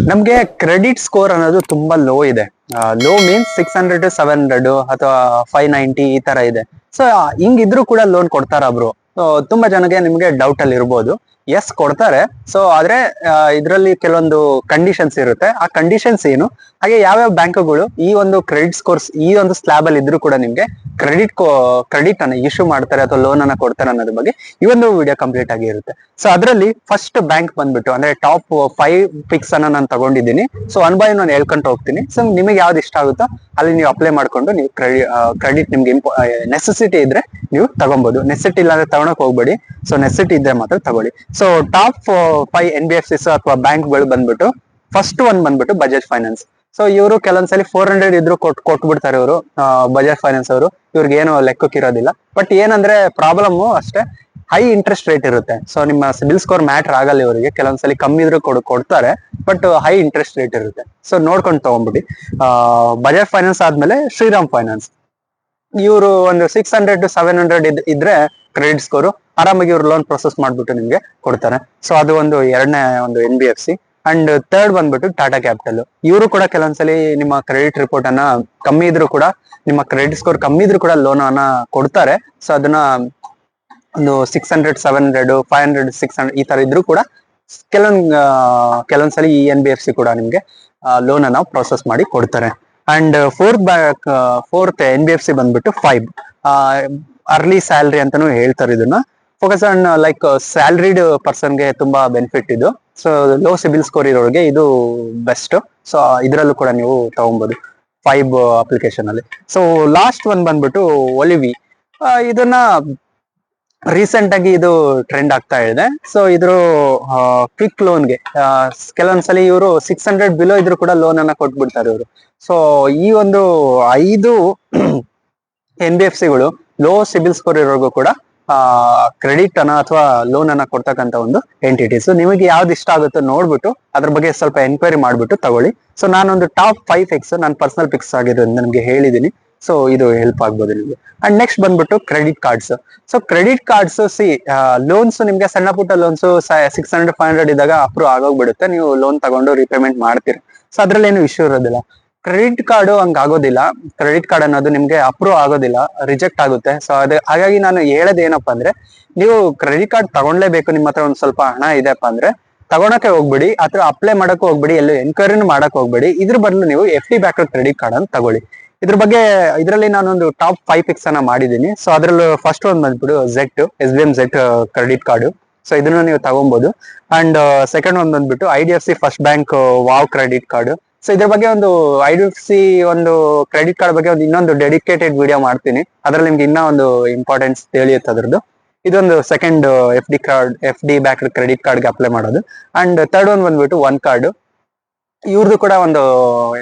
ನಮ್ಗೆ credit score ಅನ್ನೋದು ತುಂಬಾ ಲೋ ಇದೆ. ಲೋ ಮೀನ್ಸ್ 600 to 700 ಅಥವಾ 590 ಈ ತರ ಇದೆ. ಸೊ ಹಿಂಗಿದ್ರು ಕೂಡ ಲೋನ್ ಕೊಡ್ತಾರ ಬ್ರೋ? ತುಂಬಾ ಜನಕ್ಕೆ ನಿಮ್ಗೆ ಡೌಟ್ ಅಲ್ಲಿ ಇರ್ಬೋದು. ಎಸ್ ಕೊಡ್ತಾರೆ. ಸೊ ಆದ್ರೆ ಇದರಲ್ಲಿ ಕೆಲವೊಂದು ಕಂಡೀಷನ್ಸ್ ಇರುತ್ತೆ. ಆ ಕಂಡೀಷನ್ಸ್ ಏನು, ಹಾಗೆ ಯಾವ್ಯಾವ ಬ್ಯಾಂಕ್ಗಳು ಈ ಒಂದು ಕ್ರೆಡಿಟ್ ಸ್ಕೋರ್ಸ್ ಈ ಒಂದು ಸ್ಲಾಬ್ ಅಲ್ಲಿ ಇದ್ರು ಕೂಡ ನಿಮ್ಗೆ ಕ್ರೆಡಿಟ್ ಅನ್ನ ಇಶ್ಯೂ ಮಾಡ್ತಾರೆ ಅಥವಾ ಲೋನ್ ಅನ್ನ ಕೊಡ್ತಾರೆ ಅನ್ನೋದ್ರ ಬಗ್ಗೆ ಈ ಒಂದು ವಿಡಿಯೋ ಕಂಪ್ಲೀಟ್ ಆಗಿ ಇರುತ್ತೆ. ಸೊ ಅದರಲ್ಲಿ ಫಸ್ಟ್ ಬ್ಯಾಂಕ್ ಬಂದ್ಬಿಟ್ಟು ಅಂದ್ರೆ ಟಾಪ್ 5 ಪಿಕ್ಸ್ ಅನ್ನ ನಾನು ತಗೊಂಡಿದ್ದೀನಿ. ಸೊ ಒನ್ ಬೈ ನಾನು ಹೇಳ್ಕೊಂತ ಹೋಗ್ತೀನಿ. ಸೊ ನಿಮಗೆ ಯಾವ್ದು ಇಷ್ಟ ಆಗುತ್ತೋ ಅಲ್ಲಿ ನೀವು ಅಪ್ಲೈ ಮಾಡ್ಕೊಂಡು ನೀವು ಕ್ರೆಡಿಟ್ ನಿಮ್ಗೆ ನೆಸೆಸಿಟಿ ಇದ್ರೆ ನೀವು ತಗೊಬಹುದು. ನೆಸೆಸಿಟಿ ಇಲ್ಲಾಂದ್ರೆ ತಗೊಳಕ್ ಹೋಗ್ಬೇಡಿ. ಸೊ ನೆಸೆಸಿಟಿ ಇದ್ರೆ ಮಾತ್ರ ತಗೊಳ್ಳಿ. ಸೊ ಟಾಪ್ 5 NBFCs ಅಥವಾ ಬ್ಯಾಂಕ್ಗಳು ಬಂದ್ಬಿಟ್ಟು ಫಸ್ಟ್ ಒನ್ ಬಂದ್ಬಿಟ್ಟು ಬಜಾಜ್ ಫೈನಾನ್ಸ್. ಸೊ ಇವರು ಕೆಲವೊಂದ್ಸಲಿ 400 ಇದ್ರು ಕೊಟ್ಬಿಡ್ತಾರೆ ಇವರು ಬಜಾಜ್ ಫೈನಾನ್ಸ್ ಅವರು. ಇವ್ರಿಗೆ ಏನು ಲೆಕ್ಕಕ್ಕಿರೋದಿಲ್ಲ. ಬಟ್ ಏನಂದ್ರೆ ಪ್ರಾಬ್ಲಮ್ ಅಷ್ಟೇ, ಹೈ ಇಂಟ್ರೆಸ್ಟ್ ರೇಟ್ ಇರುತ್ತೆ. ಸೊ ನಿಮ್ಮ ಸಿಬಿಲ್ ಸ್ಕೋರ್ ಮ್ಯಾಟರ್ ಆಗಲ್ಲ ಇವರಿಗೆ. ಕೆಲವೊಂದ್ಸಲಿ ಕಮ್ಮಿ ಇದ್ರು ಕೊಡ್ತಾರೆ, ಬಟ್ ಹೈ ಇಂಟ್ರೆಸ್ಟ್ ರೇಟ್ ಇರುತ್ತೆ. ಸೊ ನೋಡ್ಕೊಂಡು ತಗೊಂಡ್ಬಿಡಿ. ಬಜಾಜ್ ಫೈನಾನ್ಸ್ ಆದ್ಮೇಲೆ ಶ್ರೀರಾಮ್ ಫೈನಾನ್ಸ್. ಇವರು ಒಂದು 600 to 700 ಇದ್ರೆ ಕ್ರೆಡಿಟ್ ಸ್ಕೋರ್ ಆರಾಮಾಗಿ ಇವ್ರು ಲೋನ್ ಪ್ರೊಸೆಸ್ ಮಾಡ್ಬಿಟ್ಟು ನಿಮ್ಗೆ ಕೊಡ್ತಾರೆ. ಸೊ ಅದು ಒಂದು ಎರಡನೇ ಒಂದು NBFC. ಅಂಡ್ ಥರ್ಡ್ ಬಂದ್ಬಿಟ್ಟು ಟಾಟಾ ಕ್ಯಾಪಿಟಲ್. ಇವರು ಕೂಡ ಕೆಲವೊಂದ್ಸಲಿ ನಿಮ್ಮ ಕ್ರೆಡಿಟ್ ರಿಪೋರ್ಟ್ ಅನ್ನ ಕಮ್ಮಿ ಇದ್ರು ಕೂಡ, ನಿಮ್ಮ ಕ್ರೆಡಿಟ್ ಸ್ಕೋರ್ ಕಮ್ಮಿ ಇದ್ರು ಕೂಡ ಲೋನ್ ಅನ್ನ ಕೊಡ್ತಾರೆ. ಸೊ ಅದನ್ನ ಒಂದು 600, 700, 500, 600 ಈ ತರ ಇದ್ರು ಕೂಡ ಕೆಲವೊಂದ್ಸಲಿ ಈ NBFC ಕೂಡ ನಿಮ್ಗೆ ಲೋನ್ ಅನ್ನ ಪ್ರೊಸೆಸ್ ಮಾಡಿ ಕೊಡ್ತಾರೆ. ಅಂಡ್ ಫೋರ್ತ್ NBFC ಬಂದ್ಬಿಟ್ಟು 5 ಅರ್ಲಿ ಸ್ಯಾಲ್ರಿ ಅಂತಾನು ಹೇಳ್ತಾರೆ. ಇದನ್ನ ಫೋಕಸ್ ಆನ್ ಲೈಕ್ ಸ್ಯಾಲ್ರಿಡ್ ಪರ್ಸನ್ಗೆ ತುಂಬಾ ಬೆನಿಫಿಟ್ ಇದು. ಸೊ ಲೋ ಸಿಬಿಲ್ ಸ್ಕೋರ್ ಇರೋರಿಗೆ ಇದು ಬೆಸ್ಟ್. ಸೊ ಇದರಲ್ಲೂ ಕೂಡ ನೀವು ತಗೊಬಹುದು 5 ಅಪ್ಲಿಕೇಶನ್ ಅಲ್ಲಿ. ಸೊ ಲಾಸ್ಟ್ ಒನ್ ಬಂದ್ಬಿಟ್ಟು ಒಲಿವಿ. ಇದನ್ನ ರೀಸೆಂಟ್ ಆಗಿ ಇದು ಟ್ರೆಂಡ್ ಆಗ್ತಾ ಇದೆ. ಸೊ ಇದ್ರ ಕ್ವಿಕ್ ಲೋನ್ಗೆ ಕೆಲವೊಂದ್ಸಲಿ ಇವರು 600 ಬಿಲೋ ಇದ್ರು ಕೂಡ ಲೋನ್ ಅನ್ನ ಕೊಟ್ಬಿಡ್ತಾರೆ ಇವರು. ಸೊ ಈ ಒಂದು 5 NBFCಗಳು ಲೋ ಸಿಬಿಲ್ ಸ್ಕೋರ್ ಇರೋರ್ಗೂ ಕೂಡ ಕ್ರೆಡಿಟ್ ಅನ್ನ ಅಥವಾ ಲೋನ್ ಅನ್ನ ಕೊಡ್ತಕ್ಕಂತ ಒಂದು ಎಂಟಿಟೀಸ್. ನಿಮಗೆ ಯಾವ್ದು ಇಷ್ಟ ಆಗುತ್ತೋ ನೋಡ್ಬಿಟ್ಟು ಅದ್ರ ಬಗ್ಗೆ ಸ್ವಲ್ಪ ಎನ್ಕ್ವೈರಿ ಮಾಡ್ಬಿಟ್ಟು ತಗೊಳ್ಳಿ. ಸೊ ನಾನೊಂದು ಟಾಪ್ 5 ಪಿಕ್ಸ್ ನಾನು ಪರ್ಸನಲ್ ಪಿಕ್ಸ್ ಆಗಿರೋದ್ರಿಂದ ನಿಮ್ಗೆ ಹೇಳಿದೀನಿ. ಸೊ ಇದು ಹೆಲ್ಪ್ ಆಗ್ಬೋದು ನಿಮ್ಗೆ. ಅಂಡ್ ನೆಕ್ಸ್ಟ್ ಬಂದ್ಬಿಟ್ಟು credit cards. So credit cards loans ನಿಮ್ಗೆ ಸಣ್ಣ ಪುಟ್ಟ ಲೋನ್ಸ್ 600, 500 ಇದ್ದಾಗ ಅಪ್ರೂವ್ ಆಗೋಗ್ಬಿಡುತ್ತೆ. ನೀವು ಲೋನ್ ತಗೊಂಡು ರಿಪೇಮೆಂಟ್ ಮಾಡ್ತೀರಿ. ಸೊ ಅದ್ರಲ್ಲಿ ಏನು ಇಶ್ಯೂ ಇರೋದಿಲ್ಲ. ಕ್ರೆಡಿಟ್ ಕಾರ್ಡ್ ಹಂಗ ಆಗೋದಿಲ್ಲ. ಕ್ರೆಡಿಟ್ ಕಾರ್ಡ್ ಅನ್ನೋದು ನಿಮ್ಗೆ ಅಪ್ರೂವ್ ಆಗೋದಿಲ್ಲ, ರಿಜೆಕ್ಟ್ ಆಗುತ್ತೆ. ಸೊ ಹಾಗಾಗಿ ನಾನು ಹೇಳೋದು ಏನಪ್ಪಾ ಅಂದ್ರೆ, ನೀವು ಕ್ರೆಡಿಟ್ ಕಾರ್ಡ್ ತಗೊಂಡ್ಲೇಬೇಕು. ನಿಮ್ಮ ಹತ್ರ ಒಂದ್ ಸ್ವಲ್ಪ ಹಣ ಇದೆಪ್ಪ ಅಂದ್ರೆ ತಗೊಳಕ್ಕೆ ಹೋಗ್ಬಿಡಿ, ಅಥವಾ ಅಪ್ಲೈ ಮಾಡಕ್ ಹೋಗ್ಬಿಡಿ, ಎಲ್ಲೂ ಎನ್ಕ್ವೈರಿನೂ ಮಾಡಕ್ ಹೋಗ್ಬಿಡಿ. ಇದ್ರ ಬದಲು ನೀವು FD ಬ್ಯಾಕ್ಡ್ ಕ್ರೆಡಿಟ್ ಕಾರ್ಡ್ ಅಂತ ತಗೊಳ್ಳಿ. ಇದ್ರ ಬಗ್ಗೆ ಇದರಲ್ಲಿ ನಾನೊಂದು ಟಾಪ್ 5 ಪಿಕ್ಸ್ ಅನ್ನ ಮಾಡಿದೀನಿ. ಸೊ ಅದ್ರಲ್ಲಿ ಫಸ್ಟ್ ಒಂದು ಬಂದ್ಬಿಟ್ಟು SBM Z credit card. So ಇದನ್ನ ನೀವು ತಗೊಬಹುದು. ಅಂಡ್ ಸೆಕೆಂಡ್ ಒಂದು ಬಂದ್ಬಿಟ್ಟು IDFC first bank wow credit card. So ಇದ್ರ ಬಗ್ಗೆ ಒಂದು IDFC ಒಂದು ಕ್ರೆಡಿಟ್ ಕಾರ್ಡ್ ಬಗ್ಗೆ ಒಂದು ಇನ್ನೊಂದು ಡೆಡಿಕೇಟೆಡ್ ವಿಡಿಯೋ ಮಾಡ್ತೀನಿ. ಅದ್ರಲ್ಲಿ ನಿಮ್ಗೆ ಇನ್ನೂ ಒಂದು ಇಂಪಾರ್ಟೆನ್ಸ್ ತಿಳಿಯುತ್ತೆ ಅದ್ರದ್ದು. ಇದೊಂದು ಸೆಕೆಂಡ್ FD ಬ್ಯಾಕ್ಡ್ ಕ್ರೆಡಿಟ್ ಕಾರ್ಡ್ಗೆ ಅಪ್ಲೈ ಮಾಡೋದು. ಅಂಡ್ ಥರ್ಡ್ ಒನ್ ಬಂದ್ಬಿಟ್ಟು ಒನ್ ಕಾರ್ಡ್. ಇವ್ರದ್ದು ಕೂಡ ಒಂದು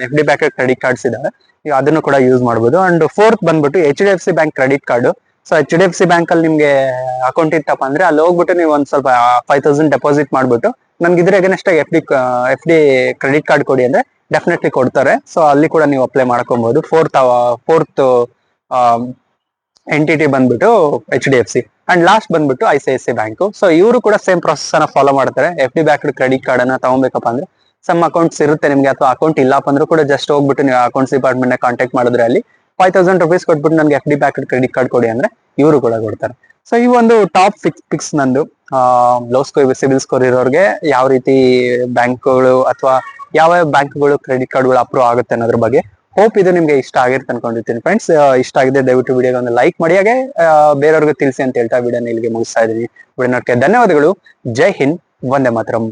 FD ಬ್ಯಾಕ್ಡ್ ಕ್ರೆಡಿಟ್ ಕಾರ್ಡ್ಸ್ ಇದಾವೆ, ಅದನ್ನು ಕೂಡ ಯೂಸ್ ಮಾಡ್ಬೋದು. ಅಂಡ್ ಫೋರ್ತ್ ಬಂದ್ಬಿಟ್ಟು HDFC bank credit card. So HDFC bank ಅಲ್ಲಿ ನಿಮ್ಗೆ ಅಕೌಂಟ್ ಇತ್ತಪ್ಪ ಅಂದ್ರೆ ಅಲ್ಲಿ ಹೋಗ್ಬಿಟ್ಟು ನೀವು ಒಂದ್ ಸ್ವಲ್ಪ 5000 ಡೆಪಾಸಿಟ್ ಮಾಡ್ಬಿಟ್ಟು ನನ್ಗೆ ಇದ್ರ ಅಗೇನ್ಸ್ಟ್ FD ಕ್ರೆಡಿಟ್ ಕಾರ್ಡ್ ಕೊಡಿ ಅಂದ್ರೆ ಡೆಫಿನೆಟ್ಲಿ ಕೊಡ್ತಾರೆ. ಸೊ ಅಲ್ಲಿ ಕೂಡ ನೀವು ಅಪ್ಲೈ ಮಾಡ್ಕೊಬಹುದು. ಫೋರ್ತ್ ಎಂಟಿಟಿ ಬಂದ್ಬಿಟ್ಟು HDFC. ಅಂಡ್ ಲಾಸ್ಟ್ ಬಂದ್ಬಿಟ್ಟು ICICI ಬ್ಯಾಂಕ್. ಸೊ ಇವರು ಕೂಡ ಸೇಮ್ ಪ್ರೊಸೆಸ್ ಅನ್ನ ಫಾಲೋ ಮಾಡ್ತಾರೆ. FD ಬ್ಯಾಕ್ಡ್ ಕ್ರೆಡಿಟ್ ಕಾರ್ಡ್ ಅನ್ನ ತಗೊಬೇಕಪ್ಪ ಅಂದ್ರೆ ಸಮ್ ಅಕೌಂಟ್ಸ್ ಇರುತ್ತೆ ನಿಮ್ಗೆ, ಅಥವಾ ಅಕೌಂಟ್ ಇಲ್ಲಪ್ಪ ಅಂದ್ರೂ ಕೂಡ ಜಸ್ಟ್ ಹೋಗ್ಬಿಟ್ಟು ನೀವು ಅಕೌಂಟ್ಸ್ ಡಿಪಾರ್ಟ್ಮೆಂಟ್ ನ ಕಾಂಟ್ಯಾಕ್ಟ್ ಮಾಡಿದ್ರೆ ಅಲ್ಲಿ 5000 ರೂಪೀಸ್ ಕೊಟ್ಬಿಟ್ಟು ನನ್ಗೆ FD ಬ್ಯಾಕ್ಡ್ ಕ್ರೆಡಿಟ್ ಕಾರ್ಡ್ ಕೊಡಿ ಅಂದ್ರೆ ಇವರು ಕೂಡ ಕೊಡ್ತಾರೆ. ಸೊ ಈ ಒಂದು ಟಾಪ್ ಪಿಕ್ಸ್ ನಂದು ಲೋ ಸಿಬಿಲ್ ಸ್ಕೋರ್ ಇರೋರಿಗೆ ಯಾವ ರೀತಿ ಬ್ಯಾಂಕ್ಗಳು ಅಥವಾ ಯಾವ ಬ್ಯಾಂಕ್ಗಳು ಕ್ರೆಡಿಟ್ ಕಾರ್ಡ್ಗಳು ಅಪ್ರೂವ್ ಆಗುತ್ತೆ ಅನ್ನೋದ್ರ ಬಗ್ಗೆ. ಹೋಪ್ ಇದು ನಿಮ್ಗೆ ಇಷ್ಟ ಆಗಿರುತ್ತೆ ಅನ್ಕೊಂಡಿರ್ತೀನಿ ಫ್ರೆಂಡ್ಸ್. ಇಷ್ಟ ಆಗಿದೆ ದಯವಿಟ್ಟು ವಿಡಿಯೋಗೆ ಒಂದು ಲೈಕ್ ಮಾಡಿ, ಹಾಗೆ ಬೇರೆಯವ್ರಿಗೆ ತಿಳಿಸಿ ಅಂತ ಹೇಳ್ತಾ ವಿಡಿಯೋನ ಇಲ್ಲಿಗೆ ಮುಗಿಸ್ತಾ ಇದ್ದೀನಿ. ವಿಡಿಯೋ ನೋಡಕ್ಕೆ ಧನ್ಯವಾದಗಳು. ಜೈ ಹಿಂದ್, ವಂದೇ ಮಾತರಂ.